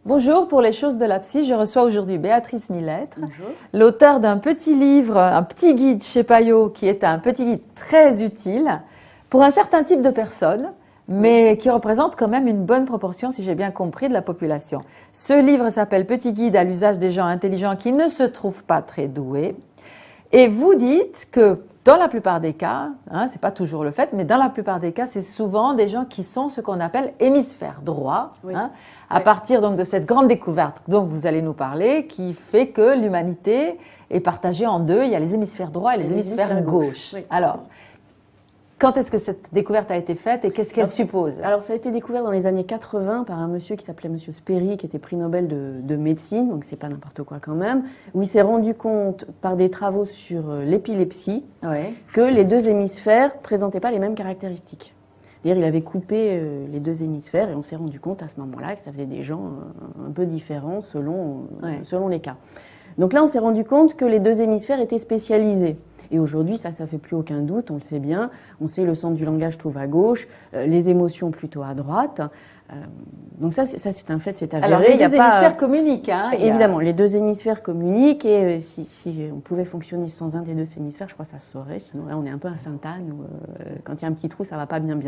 Bonjour, pour les choses de la psy, je reçois aujourd'hui Béatrice Millettre, Bonjour. L'auteur d'un petit livre, un petit guide chez Payot, qui est un petit guide très utile pour un certain type de personnes, mais qui représente quand même une bonne proportion, si j'ai bien compris, de la population. Ce livre s'appelle Petit guide à l'usage des gens intelligents qui ne se trouvent pas très doués. Et vous dites que dans la plupart des cas, c'est pas toujours le fait, mais dans la plupart des cas, c'est souvent des gens qui sont ce qu'on appelle hémisphère droit, Oui. à partir donc de cette grande découverte dont vous allez nous parler, qui fait que l'humanité est partagée en deux. Il y a les hémisphères droits et les hémisphères gauche. Oui. Alors, quand est-ce que cette découverte a été faite et qu'est-ce qu'elle suppose? Alors, ça a été découvert dans les années 80 par un monsieur qui s'appelait Monsieur Sperry, qui était prix Nobel de médecine, donc c'est pas n'importe quoi quand même, où il s'est rendu compte par des travaux sur l'épilepsie que les deux hémisphères présentaient pas les mêmes caractéristiques. D'ailleurs, il avait coupé les deux hémisphères et on s'est rendu compte à ce moment-là que ça faisait des gens un peu différents selon les cas. Donc là, on s'est rendu compte que les deux hémisphères étaient spécialisés. Et aujourd'hui, ça fait plus aucun doute, on le sait bien. On sait le centre du langage trouve à gauche, les émotions plutôt à droite. Donc ça, c'est un fait, c'est avéré. Alors, les deux hémisphères communiquent. Évidemment, les deux hémisphères communiquent et si on pouvait fonctionner sans un des deux hémisphères, je crois que ça se saurait. Sinon, là, on est un peu à Sainte-Anne où quand il y a un petit trou, ça va pas bien.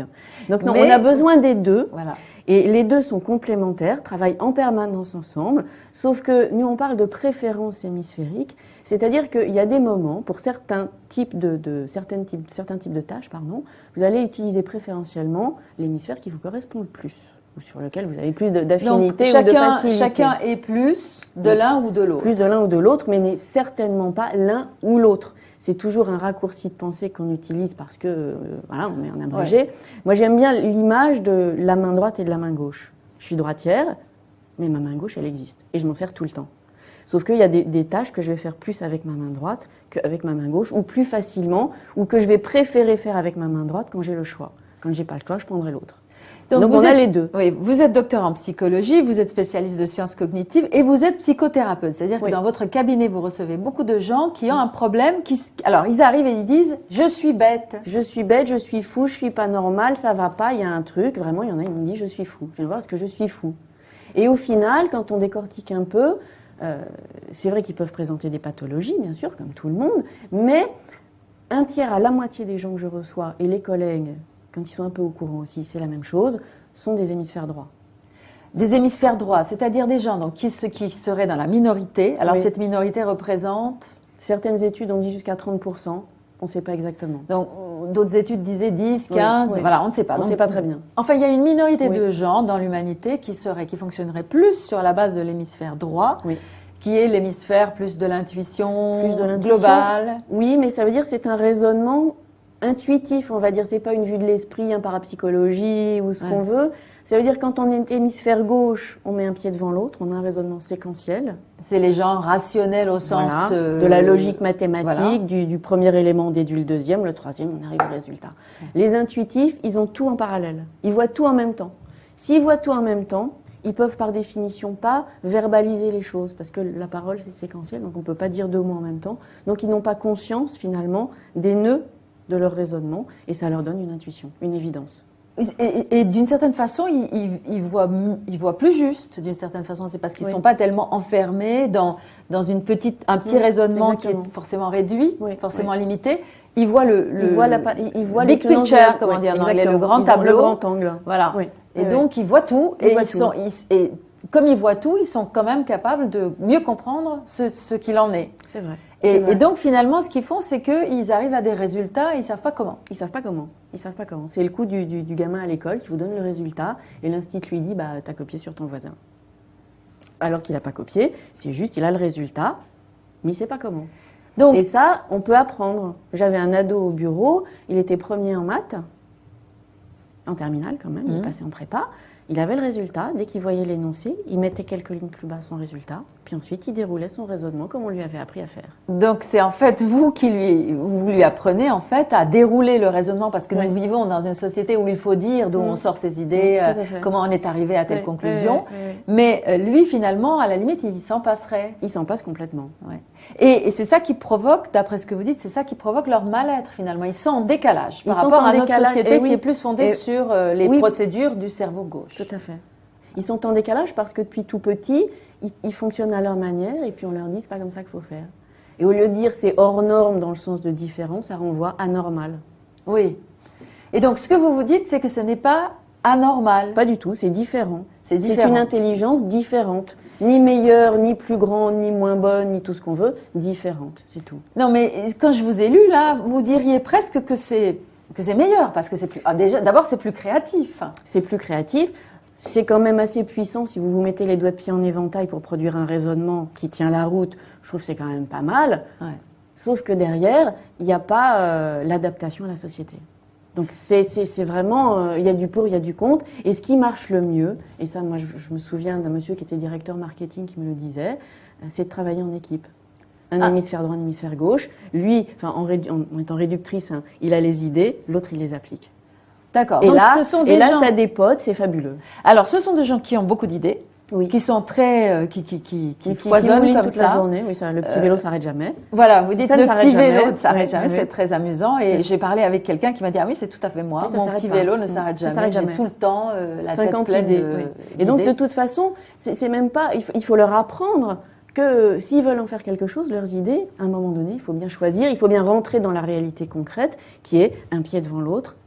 Donc non, on a besoin des deux. Voilà. Et les deux sont complémentaires, travaillent en permanence ensemble. Sauf que nous, on parle de préférence hémisphérique. C'est-à-dire qu'il y a des moments, pour certains types certains types de tâches, vous allez utiliser préférentiellement l'hémisphère qui vous correspond le plus, ou sur lequel vous avez plus d'affinité ou de facilité. Chacun est plus de l'un ou de l'autre. Plus de l'un ou de l'autre, mais n'est certainement pas l'un ou l'autre. C'est toujours un raccourci de pensée qu'on utilise parce que, voilà, on est en abrégé. Ouais. Moi, j'aime bien l'image de la main droite et de la main gauche. Je suis droitière, mais ma main gauche, elle existe. Et je m'en sers tout le temps. Sauf qu'il y a des tâches que je vais faire plus avec ma main droite qu'avec ma main gauche, ou plus facilement, ou que je vais préférer faire avec ma main droite quand j'ai le choix. Quand j'ai pas le choix, je prendrai l'autre. Donc on a les deux. Oui, vous êtes docteur en psychologie, vous êtes spécialiste de sciences cognitives et vous êtes psychothérapeute. C'est-à-dire que dans votre cabinet, vous recevez beaucoup de gens qui ont un problème. Alors, ils arrivent et ils disent « je suis bête ». Je suis bête, je suis fou, je suis pas normal, ça va pas, il y a un truc. Vraiment, il y en a, ils me disent « je suis fou ». Je viens voir ce que je suis fou. Et au final, quand on décortique un peu, c'est vrai qu'ils peuvent présenter des pathologies, bien sûr, comme tout le monde, mais un tiers à la moitié des gens que je reçois, et les collègues, quand ils sont un peu au courant aussi, c'est la même chose, sont des hémisphères droits. Des hémisphères droits, c'est-à-dire des gens donc, qui seraient dans la minorité. Alors cette minorité représente... Certaines études ont dit jusqu'à 30%, on ne sait pas exactement. Donc d'autres études disaient 10, 15, voilà, on ne sait pas. On ne sait pas très bien. Enfin, il y a une minorité de gens dans l'humanité qui fonctionneraient plus sur la base de l'hémisphère droit, qui est l'hémisphère plus de l'intuition globale. Oui, mais ça veut dire que c'est un raisonnement intuitif, on va dire. C'est pas une vue de l'esprit, un parapsychologie ou ce qu'on veut. Ça veut dire que quand on est hémisphère gauche, on met un pied devant l'autre, on a un raisonnement séquentiel. C'est les gens rationnels au sens... de la logique mathématique, du premier élément on déduit le deuxième, le troisième, on arrive au résultat. Les intuitifs, ils ont tout en parallèle. Ils voient tout en même temps. S'ils voient tout en même temps, ils peuvent par définition pas verbaliser les choses, parce que la parole c'est séquentiel, donc on peut pas dire deux mots en même temps. Donc ils n'ont pas conscience finalement des nœuds de leur raisonnement, et ça leur donne une intuition, une évidence. Et d'une certaine façon, ils voient plus juste, d'une certaine façon. C'est parce qu'ils ne sont pas tellement enfermés dans un petit raisonnement qui est forcément réduit, forcément limité. Ils voient le big picture, comment dire, dans le grand tableau. Le grand angle. Voilà. Et donc, ils voient tout. Et comme ils voient tout, ils sont quand même capables de mieux comprendre ce qu'il en est. C'est vrai. Et donc, finalement, ce qu'ils font, c'est qu'ils arrivent à des résultats et ils ne savent pas comment. Ils savent pas comment. C'est le coup du gamin à l'école qui vous donne le résultat et l'institut lui dit « t'as copié sur ton voisin ». Alors qu'il n'a pas copié, c'est juste, il a le résultat, mais il ne sait pas comment. Et ça, on peut apprendre. J'avais un ado au bureau, il était premier en maths, en terminale quand même, il passait en prépa. Il avait le résultat, dès qu'il voyait l'énoncé, il mettait quelques lignes plus bas son résultat. Puis ensuite, il déroulait son raisonnement comme on lui avait appris à faire. Donc c'est en fait vous lui apprenez en fait à dérouler le raisonnement parce que nous vivons dans une société où il faut dire d'où on sort ses idées, comment on est arrivé à telle conclusion. Mais lui finalement, à la limite, il s'en passerait. Il s'en passe complètement. Ouais. Et c'est ça qui provoque, d'après ce que vous dites, c'est ça qui provoque leur mal-être finalement. Ils sont en décalage par rapport à notre société qui est plus fondée sur les procédures du cerveau gauche. Tout à fait. Ils sont en décalage parce que depuis tout petit, ils fonctionnent à leur manière et puis on leur dit c'est pas comme ça qu'il faut faire. Et au lieu de dire c'est hors norme dans le sens de différent, ça renvoie à normal. Oui. Et donc ce que vous vous dites, c'est que ce n'est pas anormal. Pas du tout, c'est différent. C'est une intelligence différente. Ni meilleure, ni plus grande, ni moins bonne, ni tout ce qu'on veut, différente, c'est tout. Non mais quand je vous ai lu là, vous diriez presque que c'est meilleur parce que c'est plus déjà d'abord c'est plus créatif. C'est plus créatif. C'est quand même assez puissant si vous vous mettez les doigts de pied en éventail pour produire un raisonnement qui tient la route. Je trouve que c'est quand même pas mal. Ouais. Sauf que derrière, il n'y a pas l'adaptation à la société. Donc c'est vraiment, il y a du pour, il y a du contre. Et ce qui marche le mieux, et ça moi je me souviens d'un monsieur qui était directeur marketing qui me le disait, c'est de travailler en équipe. Un hémisphère droit, un hémisphère gauche. Lui, enfin en étant réductrice, hein, il a les idées, l'autre il les applique. D'accord. Et là, ça dépote, c'est fabuleux. Alors, ce sont des gens qui ont beaucoup d'idées, qui sont très, qui foisonnent comme toute ça. La journée. Oui, ça, le petit vélo s'arrête jamais. Voilà, vous dites le petit vélo ne s'arrête jamais, c'est très amusant. Et j'ai parlé avec quelqu'un qui m'a dit ah oui, c'est tout à fait moi. Mon petit vélo ne s'arrête jamais. J'ai tout le temps la tête pleine d'idées. Et donc de toute façon, c'est même pas. Il faut leur apprendre que s'ils veulent en faire quelque chose, leurs idées, à un moment donné, il faut bien choisir, il faut bien rentrer dans la réalité concrète, qui est un pied devant l'autre.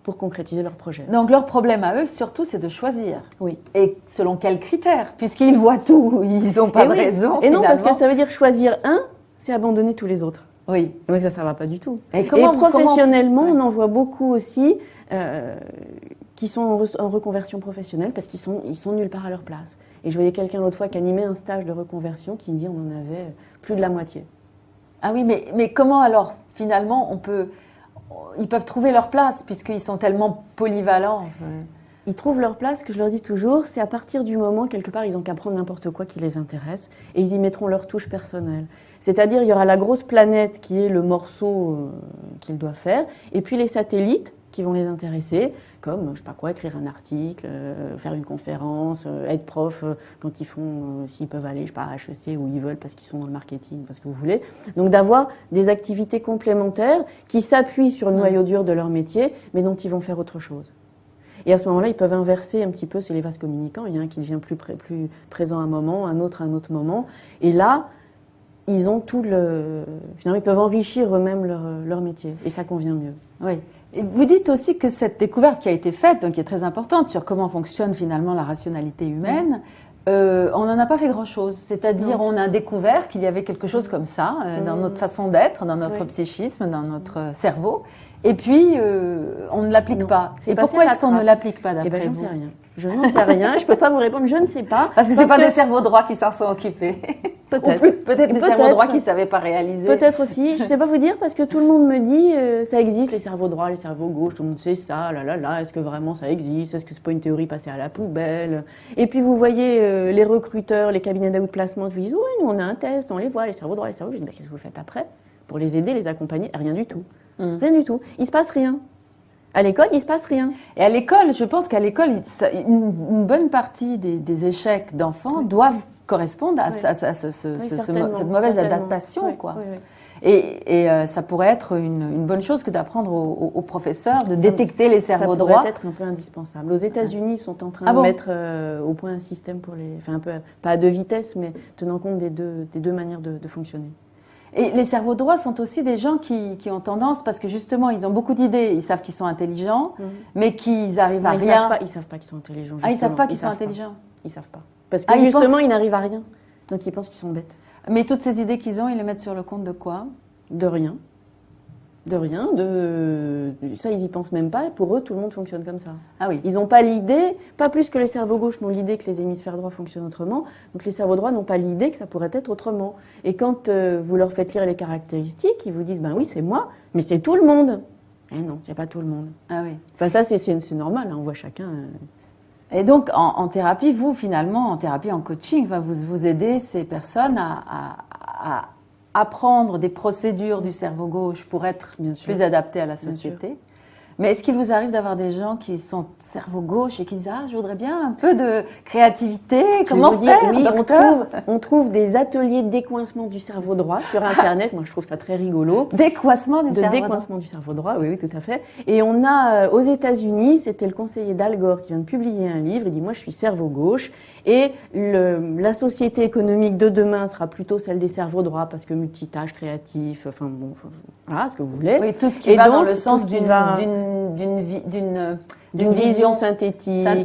Pour concrétiser leur projet. Donc leur problème à eux, surtout, c'est de choisir. Oui. Et selon quels critères? Puisqu'ils voient tout, ils n'ont pas de raison. Et non, parce que ça veut dire choisir un, c'est abandonner tous les autres. Oui. Donc ça ne va pas du tout. Et professionnellement, on en voit beaucoup aussi qui sont en reconversion professionnelle parce qu'ils sont nulle part à leur place. Et je voyais quelqu'un l'autre fois qui animait un stage de reconversion qui me dit on en avait plus de la moitié. Ah oui, mais comment alors, finalement, ils peuvent trouver leur place puisqu'ils sont tellement polyvalents. Ils trouvent leur place, ce que je leur dis toujours, c'est à partir du moment, quelque part, ils n'ont qu'à prendre n'importe quoi qui les intéresse et ils y mettront leur touche personnelle. C'est-à-dire, il y aura la grosse planète qui est le morceau qu'ils doivent faire et puis les satellites qui vont les intéresser, comme, je sais pas quoi, écrire un article, faire une conférence, être prof quand ils font, s'ils peuvent aller, je sais pas, à HEC où ils veulent parce qu'ils sont dans le marketing, parce que vous voulez. Donc d'avoir des activités complémentaires qui s'appuient sur le noyau dur de leur métier, mais dont ils vont faire autre chose. Et à ce moment-là, ils peuvent inverser un petit peu, c'est les vases communicants, il y a un qui devient plus présent à un moment, un autre à un autre moment. Et là, ils ont finalement, ils peuvent enrichir eux-mêmes leur métier, et ça convient mieux. Oui. Et vous dites aussi que cette découverte qui a été faite, donc qui est très importante sur comment fonctionne finalement la rationalité humaine, on n'en a pas fait grand-chose. C'est-à-dire, on a découvert qu'il y avait quelque chose comme ça dans notre façon d'être, dans notre psychisme, dans notre cerveau, et puis on ne l'applique pas. Et pourquoi est-ce qu'on ne l'applique pas d'après vous? J'en sais rien. Je n'en sais rien, je ne peux pas vous répondre, je ne sais pas. Parce que ce n'est pas des cerveaux droits qui s'en sont occupés. Peut-être des cerveaux droits qui ne savaient pas réaliser. Peut-être aussi, je ne sais pas vous dire, parce que tout le monde me dit, ça existe, les cerveaux droits, les cerveaux gauches, tout le monde sait ça, est-ce que vraiment ça existe? Est-ce que ce n'est pas une théorie passée à la poubelle? Et puis vous voyez les recruteurs, les cabinets d'outplacement, vous disent, oui, nous on a un test, on les voit, les cerveaux droits, les cerveaux gauches. Je dis, qu'est-ce que vous faites après? Pour les aider, les accompagner? Rien du tout. Rien du tout. Il ne se passe rien. À l'école, il ne se passe rien. Et à l'école, je pense qu'à l'école, une bonne partie des échecs d'enfants doivent correspondre à cette mauvaise adaptation, quoi. Oui. Et ça pourrait être une bonne chose que d'apprendre aux professeurs de détecter les cerveaux droits. Ça pourrait être un peu indispensable. Aux États-Unis, ils sont en train de mettre au point un système pour un peu, pas à deux vitesses, mais tenant compte des deux manières de fonctionner. Et les cerveaux droits sont aussi des gens qui ont tendance, parce que justement, ils ont beaucoup d'idées, ils savent qu'ils sont intelligents, mais qu'ils arrivent à rien. Ils savent pas qu'ils sont intelligents. Justement. Ah, ils savent pas qu'ils sont intelligents. Ils savent pas. Parce que justement, ils n'arrivent à rien. Donc ils pensent qu'ils sont bêtes. Mais toutes ces idées qu'ils ont, ils les mettent sur le compte de quoi? De rien. De rien. Ça, ils y pensent même pas. Et pour eux, tout le monde fonctionne comme ça. Ah oui. Ils n'ont pas l'idée, pas plus que les cerveaux gauches n'ont l'idée que les hémisphères droits fonctionnent autrement. Donc les cerveaux droits n'ont pas l'idée que ça pourrait être autrement. Et quand vous leur faites lire les caractéristiques, ils vous disent, ben oui, c'est moi, mais c'est tout le monde. Eh non, c'est pas tout le monde. Ah oui. Enfin ça, c'est normal. Hein, on voit chacun. Et donc, en thérapie, vous, finalement, en thérapie, en coaching, vous aidez ces personnes à apprendre des procédures du cerveau gauche pour être plus adaptées à la société. Mais est-ce qu'il vous arrive d'avoir des gens qui sont cerveau gauche et qui disent « Ah, je voudrais bien un peu de créativité, comment faire, oui, docteur ?» on trouve des ateliers de décoincement du cerveau droit sur Internet. Moi, je trouve ça très rigolo. Décoincement du cerveau droit. Décoincement du cerveau droit, oui, tout à fait. Et on a, aux États-Unis, c'était le conseiller d'Al Gore qui vient de publier un livre. Il dit « Moi, je suis cerveau gauche. » Et la société économique de demain sera plutôt celle des cerveaux droits parce que multitâche, créatif, enfin bon, voilà, ce que vous voulez. Oui, tout ce qui va dans le sens d'une vision synthétique, en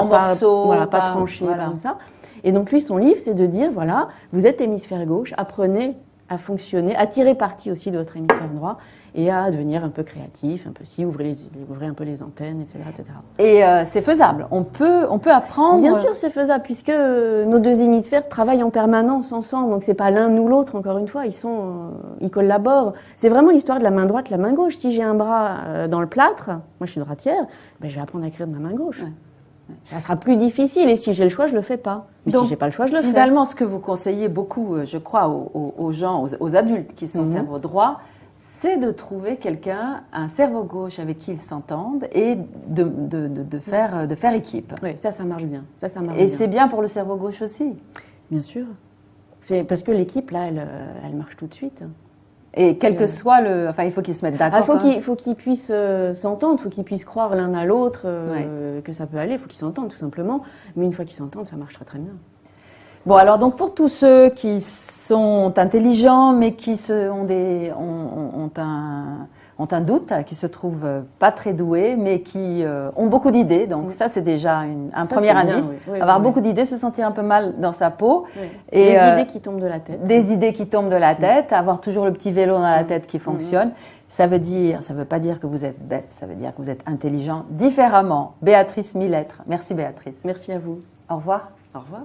morceaux, voilà, pas tranchée, comme ça. Et donc lui, son livre, c'est de dire, voilà, vous êtes hémisphère gauche, apprenez à fonctionner, à tirer parti aussi de votre hémisphère droit et à devenir un peu créatif, un peu ouvrez un peu les antennes, etc., etc. Et c'est faisable. On peut apprendre. Bien sûr, c'est faisable puisque nos deux hémisphères travaillent en permanence ensemble. Donc c'est pas l'un ou l'autre. Encore une fois, ils collaborent. C'est vraiment l'histoire de la main droite, la main gauche. Si j'ai un bras dans le plâtre, moi je suis droitière, ben, je vais apprendre à écrire de ma main gauche. Ouais. Ça sera plus difficile et si j'ai le choix, je le fais pas. Mais donc, si j'ai pas le choix, je le fais. Finalement, ce que vous conseillez beaucoup, je crois, aux gens, aux adultes qui sont cerveau droit, c'est de trouver quelqu'un, un cerveau gauche avec qui ils s'entendent et de faire équipe. Oui, ça marche bien. Et c'est bien pour le cerveau gauche aussi. Bien sûr. C'est parce que l'équipe, là, elle marche tout de suite. Et quel que soit le... Enfin, il faut qu'ils se mettent d'accord. Il faut qu'ils puissent s'entendre, il faut qu'ils puissent croire l'un à l'autre que ça peut aller, il faut qu'ils s'entendent tout simplement. Mais une fois qu'ils s'entendent, ça marche très très bien. Bon, alors donc pour tous ceux qui sont intelligents mais qui ont un doute, qui se trouvent pas très doués mais qui ont beaucoup d'idées, donc ça c'est déjà un premier indice. Avoir beaucoup d'idées, se sentir un peu mal dans sa peau. Oui. Et des idées qui tombent de la tête. Des idées qui tombent de la tête, avoir toujours le petit vélo dans la tête qui fonctionne. Ça veut pas dire que vous êtes bête, ça veut dire que vous êtes intelligent différemment. Béatrice Millettre. Merci Béatrice. Merci à vous. Au revoir. Au revoir.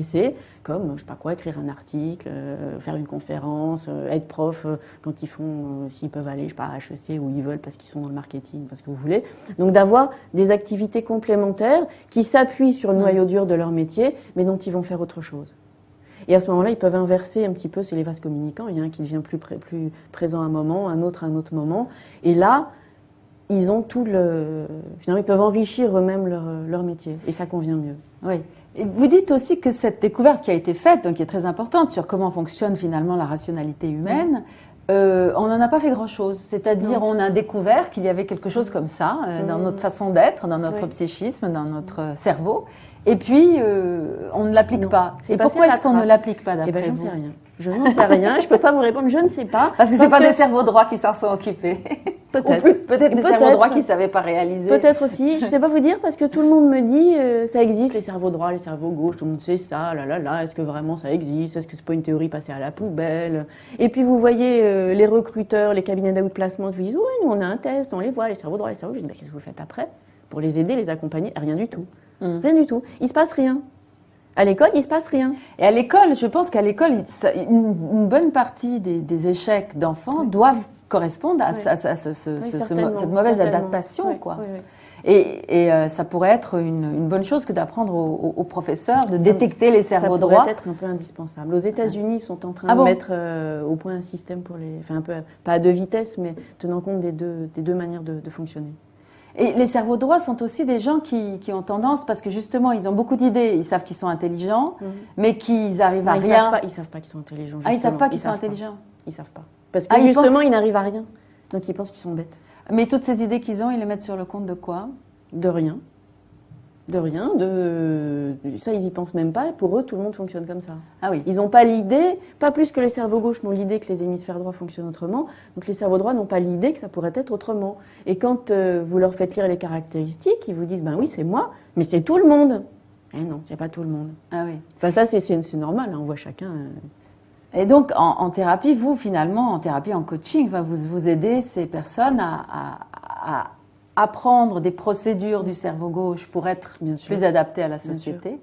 C'est comme, je sais pas quoi, écrire un article, faire une conférence, être prof quand ils font, s'ils peuvent aller, je sais pas, à HEC ou ils veulent parce qu'ils sont dans le marketing, parce que vous voulez. Donc d'avoir des activités complémentaires qui s'appuient sur le noyau dur de leur métier, mais dont ils vont faire autre chose. Et à ce moment-là, ils peuvent inverser un petit peu, c'est les vases communicants. Il y a un qui devient plus présent à un moment, un autre à un autre moment. Et là, ils ont finalement, ils peuvent enrichir eux-mêmes leur métier. Et ça convient mieux. Oui. Et vous dites aussi que cette découverte qui a été faite, donc qui est très importante sur comment fonctionne finalement la rationalité humaine, on n'en a pas fait grand-chose. C'est-à-dire, on a découvert qu'il y avait quelque chose comme ça dans notre façon d'être, dans notre psychisme, dans notre cerveau. Et puis, on ne l'applique pas. Et pourquoi est-ce qu'on ne l'applique pas d'après vous ? J'en sais rien. Je n'en sais rien. Je ne peux pas vous répondre. Je ne sais pas. Parce que ce n'est pas des cerveaux droits qui s'en sont occupés. Peut-être des cerveaux droits qui ne savaient pas réaliser. Peut-être aussi. Je ne sais pas vous dire parce que tout le monde me dit ça existe, les cerveaux droits, les cerveaux gauches. Tout le monde sait ça. Est-ce que vraiment ça existe ? Est-ce que c'est pas une théorie passée à la poubelle ? Et puis vous voyez les recruteurs, les cabinets d'outplacement vous disent oui, nous on a un test, on les voit, les cerveaux droits, les cerveaux gauches. Je dis qu'est-ce que vous faites après ? Pour les aider, les accompagner ? Rien du tout. Rien du tout. Il ne se passe rien. À l'école, il ne se passe rien. Et à l'école, je pense qu'à l'école, une bonne partie des échecs d'enfants doivent correspondre à cette mauvaise adaptation. Quoi. Oui. Et ça pourrait être une bonne chose que d'apprendre aux professeurs de détecter les cerveaux droits. Ça pourrait être un peu indispensable. Aux États-Unis, ils sont en train de mettre au point un système pour un peu, pas à deux vitesses, mais tenant compte des deux manières de fonctionner. Et les cerveaux droits sont aussi des gens qui ont tendance, parce que justement, ils ont beaucoup d'idées, ils savent qu'ils sont intelligents, mais qu'ils arrivent à rien. Ils savent pas qu'ils sont intelligents. Ah, ils savent pas qu'ils sont intelligents. Ils savent pas. Parce que justement, ils n'arrivent à rien. Donc ils pensent qu'ils sont bêtes. Mais toutes ces idées qu'ils ont, ils les mettent sur le compte de quoi ? De rien. De rien, ça ils y pensent même pas, pour eux tout le monde fonctionne comme ça. Ah oui. Ils n'ont pas l'idée, pas plus que les cerveaux gauches n'ont l'idée que les hémisphères droits fonctionnent autrement, donc les cerveaux droits n'ont pas l'idée que ça pourrait être autrement. Et quand vous leur faites lire les caractéristiques, ils vous disent ben oui c'est moi, mais c'est tout le monde. Eh non, c'est pas tout le monde. Ah oui. Enfin ça c'est normal, hein, on voit chacun. Et donc en thérapie, vous finalement, en thérapie, en coaching, vous aidez ces personnes à apprendre des procédures du cerveau gauche pour être plus adaptés à la société.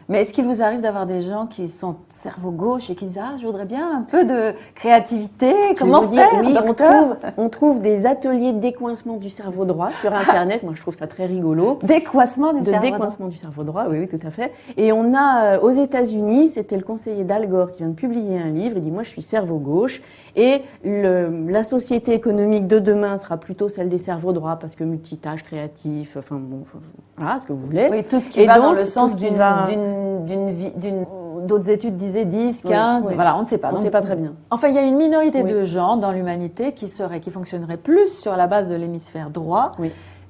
Mais est-ce qu'il vous arrive d'avoir des gens qui sont cerveau gauche et qui disent « Ah, je voudrais bien un peu de créativité, comment faire, oui, docteur ?» on trouve des ateliers de décoincement du cerveau droit sur Internet. Moi, je trouve ça très rigolo. Décoincement du cerveau droit. Décoincement du cerveau droit, oui, tout à fait. Et on a, aux États-Unis, c'était le conseiller d'Al Gore qui vient de publier un livre. Il dit « Moi, je suis cerveau gauche. Et la société économique de demain sera plutôt celle des cerveaux droits parce que multitâche, créatif, enfin bon, voilà, ce que vous voulez. » Oui, tout ce qui va dans le sens d'autres études disaient 10, 15, voilà, on ne sait pas. On ne sait pas très bien. Enfin, il y a une minorité de gens dans l'humanité qui fonctionneraient plus sur la base de l'hémisphère droit,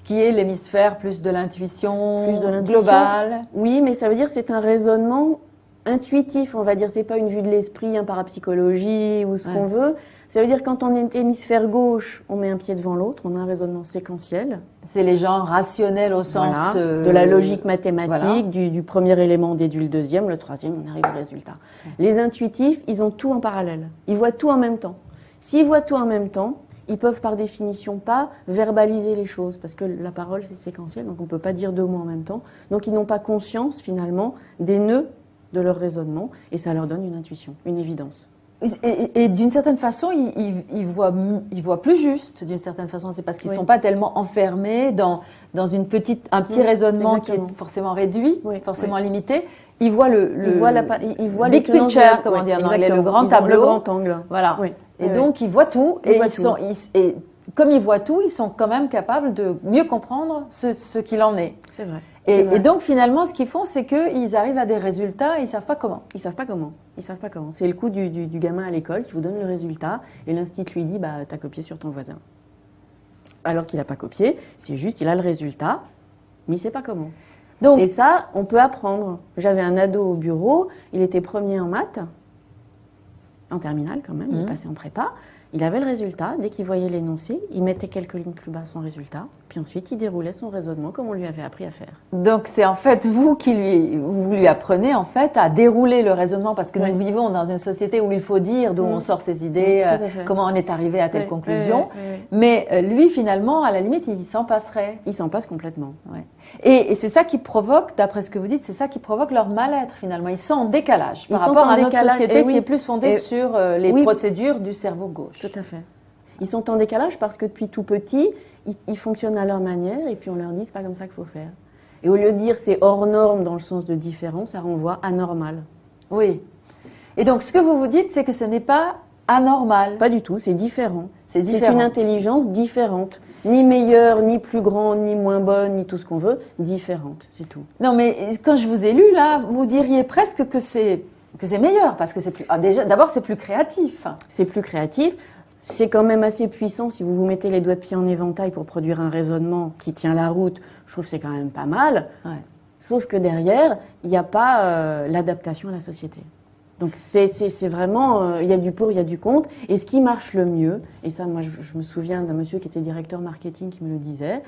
qui est l'hémisphère plus de l'intuition globale. Oui, mais ça veut dire que c'est un raisonnement intuitif, on va dire. C'est pas une vue de l'esprit, un parapsychologie ou ce qu'on veut. Ça veut dire que quand on est hémisphère gauche, on met un pied devant l'autre, on a un raisonnement séquentiel. C'est les gens rationnels au sens... de la logique mathématique, du premier élément on déduit le deuxième, le troisième on arrive au résultat. Les intuitifs, ils ont tout en parallèle. Ils voient tout en même temps. S'ils voient tout en même temps, ils peuvent par définition pas verbaliser les choses, parce que la parole c'est séquentiel, donc on ne peut pas dire deux mots en même temps. Donc ils n'ont pas conscience finalement des nœuds de leur raisonnement, et ça leur donne une intuition, une évidence. Et d'une certaine façon, ils voient plus juste, d'une certaine façon. C'est parce qu'ils ne sont pas tellement enfermés dans un petit raisonnement qui est forcément réduit, forcément limité. Ils voient ils voient big picture, comment dire en anglais, le grand tableau. Le grand angle. Voilà. Et donc, ils voient tout. Et comme ils voient tout, ils sont quand même capables de mieux comprendre ce qu'il en est. C'est vrai. Et donc, finalement, ce qu'ils font, c'est qu'ils arrivent à des résultats et ils ne savent pas comment. Ils ne savent pas comment. C'est le coup du gamin à l'école qui vous donne le résultat et l'institut lui dit « t'as copié sur ton voisin ». Alors qu'il n'a pas copié, c'est juste, il a le résultat, mais il ne sait pas comment. Donc, et ça, on peut apprendre. J'avais un ado au bureau, il était premier en maths, en terminale quand même, il passait en prépa. Il avait le résultat, dès qu'il voyait l'énoncé, il mettait quelques lignes plus bas son résultat, puis ensuite il déroulait son raisonnement comme on lui avait appris à faire. Donc c'est en fait vous lui apprenez en fait à dérouler le raisonnement, parce que nous vivons dans une société où il faut dire d'où on sort ses idées, comment on est arrivé à telle conclusion, mais lui finalement à la limite il s'en passerait. Il s'en passe complètement. Et c'est ça qui provoque, d'après ce que vous dites, c'est ça qui provoque leur mal-être finalement. Ils sont en décalage par rapport à notre société qui est plus fondée sur les procédures du cerveau gauche. Tout à fait. Ils sont en décalage parce que depuis tout petit, ils fonctionnent à leur manière et puis on leur dit c'est pas comme ça qu'il faut faire. Et au lieu de dire c'est hors norme dans le sens de différent, ça renvoie à normal. Oui. Et donc ce que vous vous dites, c'est que ce n'est pas anormal. Pas du tout, c'est différent. C'est une intelligence différente. Ni meilleure, ni plus grande, ni moins bonne, ni tout ce qu'on veut, différente, c'est tout. Non mais quand je vous ai lu là, vous diriez presque que c'est meilleur, parce que c'est plus... d'abord, c'est plus créatif. C'est plus créatif. C'est quand même assez puissant si vous vous mettez les doigts de pied en éventail pour produire un raisonnement qui tient la route. Je trouve que c'est quand même pas mal. Sauf que derrière, il n'y a pas l'adaptation à la société. Donc c'est vraiment, il y a du pour, il y a du contre. Et ce qui marche le mieux, et ça moi je me souviens d'un monsieur qui était directeur marketing qui me le disait,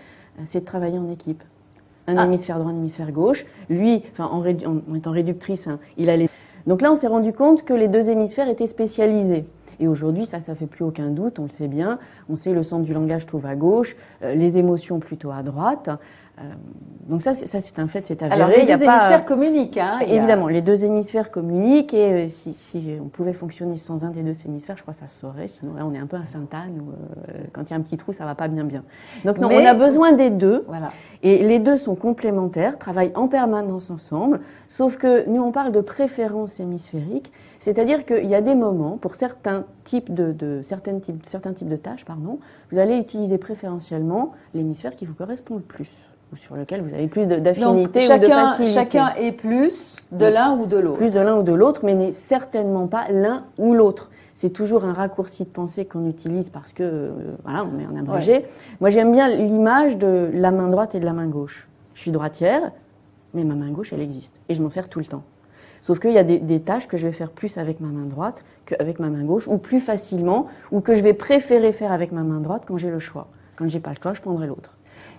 c'est de travailler en équipe. Un hémisphère droit, un hémisphère gauche. Lui, enfin en étant réductrice, il allait... Donc là, on s'est rendu compte que les deux hémisphères étaient spécialisés. Et aujourd'hui, ça fait plus aucun doute, on le sait bien. On sait le centre du langage trouve à gauche, les émotions plutôt à droite. Donc ça c'est un fait, c'est avéré. Alors les deux hémisphères communiquent. Hein, évidemment, les deux hémisphères communiquent et si on pouvait fonctionner sans un des deux hémisphères, je crois que ça se saurait. Sinon là, on est un peu à Sainte-Anne où quand il y a un petit trou, ça va pas bien. Donc non, on a besoin des deux. Voilà. Et les deux sont complémentaires, travaillent en permanence ensemble. Sauf que nous, on parle de préférence hémisphérique. C'est-à-dire qu'il y a des moments, pour certains types de tâches, vous allez utiliser préférentiellement l'hémisphère qui vous correspond le plus, ou sur lequel vous avez plus d'affinité ou de facilité. Chacun est plus de l'un ou de l'autre. Plus de l'un ou de l'autre, mais n'est certainement pas l'un ou l'autre. C'est toujours un raccourci de pensée qu'on utilise parce que, voilà, on est en abrégé. Moi, j'aime bien l'image de la main droite et de la main gauche. Je suis droitière, mais ma main gauche, elle existe. Et je m'en sers tout le temps. Sauf qu'il y a des tâches que je vais faire plus avec ma main droite qu'avec ma main gauche, ou plus facilement, ou que je vais préférer faire avec ma main droite quand j'ai le choix. Quand j'ai pas le choix, je prendrai l'autre.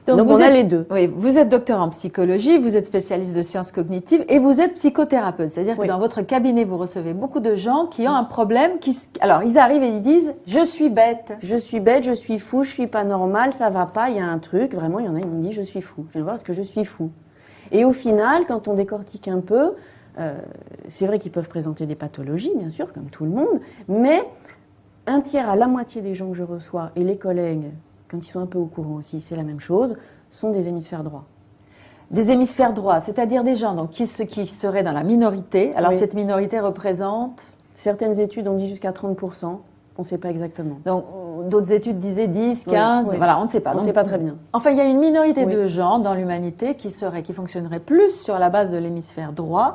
Donc on a les deux. Oui, vous êtes docteur en psychologie, vous êtes spécialiste de sciences cognitives et vous êtes psychothérapeute. C'est-à-dire que dans votre cabinet, vous recevez beaucoup de gens qui ont un problème. Alors, ils arrivent et ils disent « je suis bête ». Je suis bête, je suis fou, je suis pas normal, ça va pas, il y a un truc. Vraiment, il y en a qui me disent « je suis fou ». Je viens voir ce que je suis fou. Et au final, quand on décortique un peu, c'est vrai qu'ils peuvent présenter des pathologies, bien sûr, comme tout le monde, mais un tiers à la moitié des gens que je reçois et les collègues, quand ils sont un peu au courant aussi, c'est la même chose, sont des hémisphères droits. Des hémisphères droits, c'est-à-dire des gens donc, qui seraient dans la minorité. Alors Oui. cette minorité représente... Certaines études ont dit jusqu'à 30%, on ne sait pas exactement. Donc d'autres études disaient 10, 15, oui. Voilà, on ne sait pas. On ne sait pas très bien. Enfin, il y a une minorité de gens dans l'humanité qui fonctionneraient plus sur la base de l'hémisphère droit,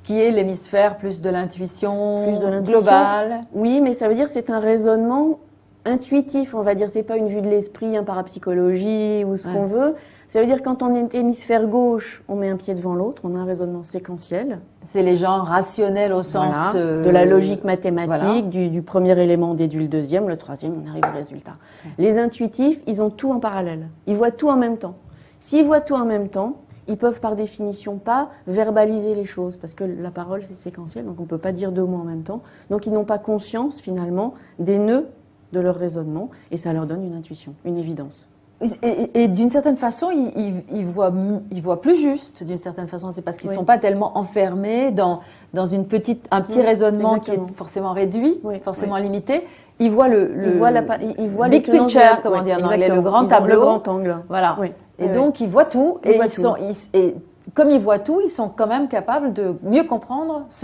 qui est l'hémisphère plus de l'intuition globale. Oui, mais ça veut dire que c'est un raisonnement intuitif, on va dire. C'est pas une vue de l'esprit, un parapsychologie ou ce qu'on veut. Ça veut dire que quand on est hémisphère gauche, on met un pied devant l'autre, on a un raisonnement séquentiel. C'est les gens rationnels au sens... de la logique mathématique, du premier élément on déduit le deuxième, le troisième on arrive au résultat. Les intuitifs, ils ont tout en parallèle. Ils voient tout en même temps. S'ils voient tout en même temps, ils peuvent par définition pas verbaliser les choses, parce que la parole c'est séquentiel, donc on ne peut pas dire deux mots en même temps. Donc ils n'ont pas conscience finalement des nœuds de leur raisonnement, et ça leur donne une intuition, une évidence. Et d'une certaine façon, ils voient plus juste, d'une certaine façon. C'est parce qu'ils ne sont pas tellement enfermés dans un petit raisonnement qui est forcément réduit, forcément limité. Ils voient le big picture, comme on dit en anglais, le grand tableau. Le grand angle. Voilà. Et donc, ils voient tout. Et comme ils voient tout, ils sont quand même capables de mieux comprendre ce